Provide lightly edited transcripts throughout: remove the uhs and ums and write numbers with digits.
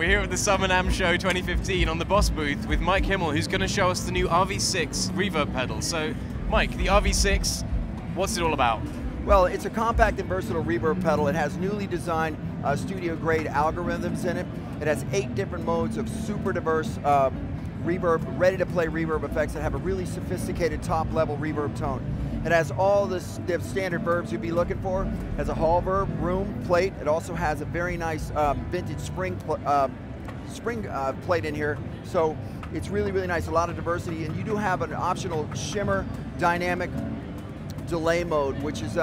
We're here at the Summer NAMM Show 2015 on the Boss booth with Mike Himmel, who's going to show us the new RV-6 Reverb Pedal. So, Mike, the RV-6, what's it all about? Well, it's a compact and versatile reverb pedal. It has newly designed studio-grade algorithms in it. It has 8 different modes of super diverse reverb, ready-to-play reverb effects that have a really sophisticated top-level reverb tone. It has all the standard verbs you'd be looking for. It has a hall verb, room, plate. It also has a very nice vintage spring plate in here. So it's really, really nice, a lot of diversity. And you do have an optional Shimmer dynamic delay mode, which is,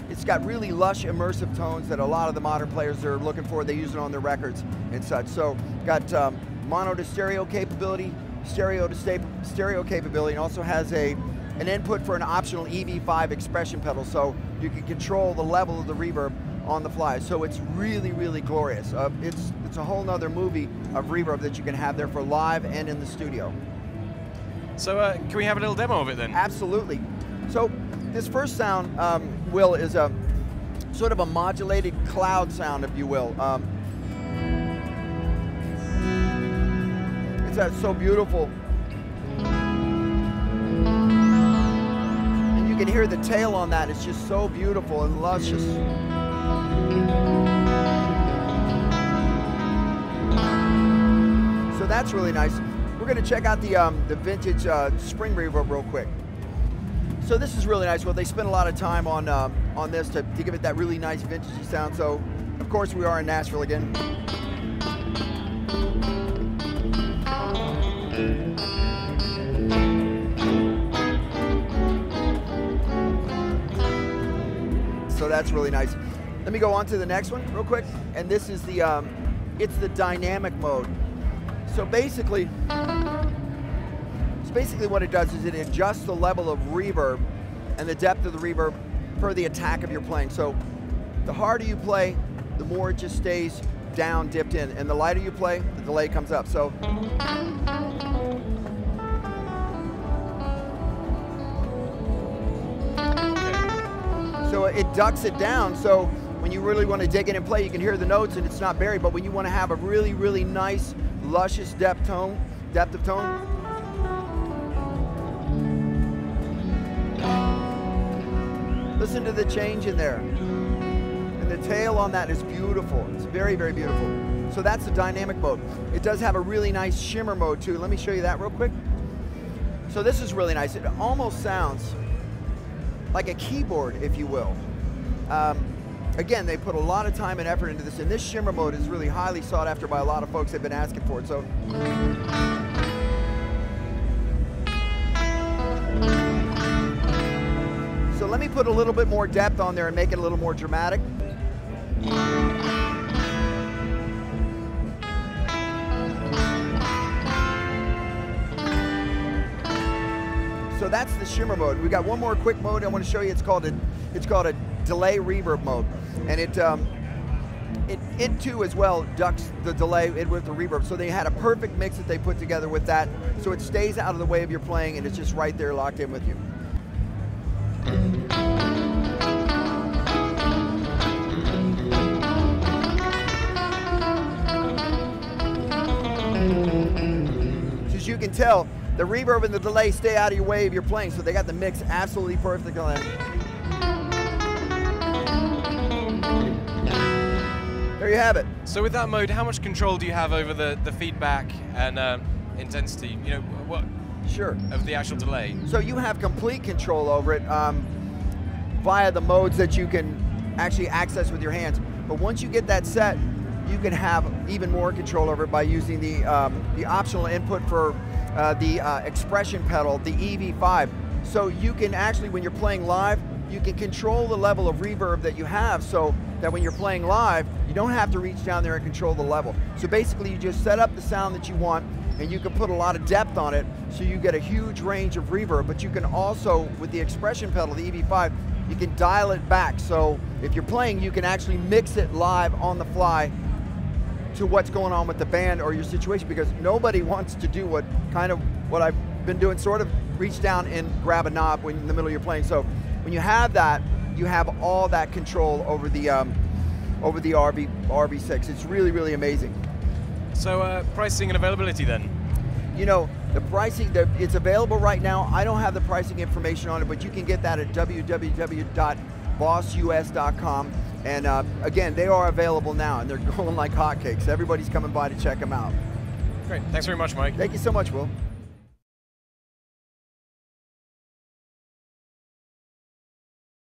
it's got really lush, immersive tones that a lot of the modern players are looking for. They use it on their records and such. So got mono to stereo capability, stereo to stereo capability, and also has an input for an optional EV5 expression pedal, so you can control the level of the reverb on the fly. So it's really, really glorious. It's a whole nother movie of reverb that you can have there for live and in the studio. So can we have a little demo of it then? Absolutely. So this first sound, Will, is a sort of a modulated cloud sound, if you will. It's so beautiful. You can hear the tail on that. It's just so beautiful and luscious. So that's really nice. We're going to check out the vintage spring reverb real quick. So this is really nice. Well, they spent a lot of time on this to give it that really nice vintagey sound. So, of course, we are in Nashville again. So that's really nice. Let me go on to the next one real quick. And this is it's the dynamic mode. So basically what it does is it adjusts the level of reverb and the depth of the reverb per the attack of your playing. So the harder you play, the more it just stays down, dipped in. And the lighter you play, the delay comes up. So it ducks it down, so when you really want to dig in and play, you can hear the notes and it's not buried, but when you want to have a really, really nice, luscious depth of tone. Listen to the change in there. And the tail on that is beautiful. It's very, very beautiful. So that's the dynamic mode. It does have a really nice shimmer mode too. Let me show you that real quick. So this is really nice. It almost sounds like a keyboard, if you will. Again, they put a lot of time and effort into this, and this shimmer mode is really highly sought after by a lot of folks. They've been asking for it. So let me put a little bit more depth on there and make it a little more dramatic. So that's the shimmer mode. We got one more quick mode I want to show you. It's called a delay reverb mode, and it too as well ducks the delay with the reverb. So they had a perfect mix that they put together with that, so it stays out of the way of your playing, and it's just right there locked in with you. As you can tell, the reverb and the delay stay out of your way if you're playing, so they got the mix absolutely perfect on that. There you have it. So with that mode, how much control do you have over the feedback and intensity? You know, what? Sure. Of the actual delay. So you have complete control over it via the modes that you can actually access with your hands. But once you get that set, you can have even more control over it by using the optional input for the expression pedal, the EV5. So you can actually, when you're playing live, you can control the level of reverb that you have, so that when you're playing live, you don't have to reach down there and control the level. So basically, you just set up the sound that you want, and you can put a lot of depth on it, so you get a huge range of reverb. But you can also, with the expression pedal, the EV5, you can dial it back. So if you're playing, you can actually mix it live on the fly to what's going on with the band or your situation, because nobody wants to do what I've been doing, sort of reach down and grab a knob when in the middle of your playing. So when you have that, you have all that control over the RV6. It's really, really amazing. So pricing and availability then? You know, the pricing, it's available right now. I don't have the pricing information on it, but you can get that at www.bossus.com. And again, they are available now, and they're going like hotcakes. Everybody's coming by to check them out. Great. Thanks very much, Mike. Thank you so much, Will.